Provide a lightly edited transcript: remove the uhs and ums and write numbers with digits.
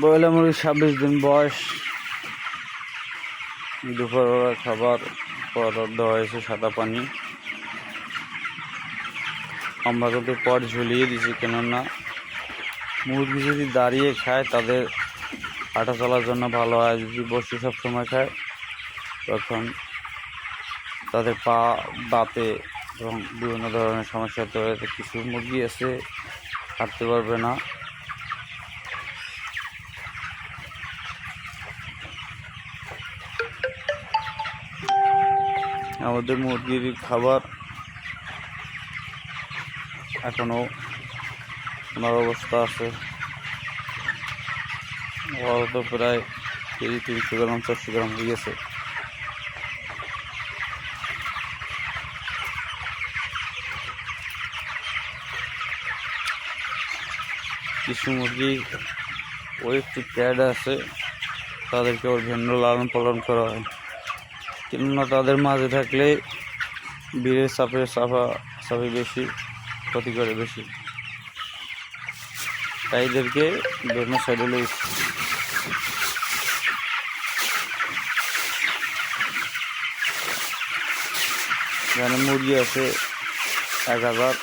Broiler মুরগি 26 দিন বয়স। দুপুরবেলা খাবার পর দেওয়া হয়েছে সাদা পানি। আমরা কিন্তু পট ঝুলিয়ে দিছি, কেননা মুরগি যদি দাঁড়িয়ে খায় তাদের হাঁটা চলার জন্য ভালো হয়। যদি বসে সব সময় খায় তখন তাদের পা দাঁতে এবং বিভিন্ন ধরনের সমস্যা হতে পারে। কিছু মুরগি আছে হাঁটতে পারবে না। আমাদের মুরগির খাবার এখনো ওনার অবস্থা আছে। ওরা তো প্রায় কেজি 300 গ্রাম 400 গ্রাম হয়ে গেছে। কিছু মুরগি একটু ক্যাড আছে, তাদেরকে ওর ভিন্ন লালন পালন করা হয়, কেননা তাদের মাঝে থাকলে বীরের সাপে বেশি ক্ষতি করে বেশি, তাই এদেরকে বিভিন্ন সাইডে লইছে। এখানে মুরগি আছে 1000।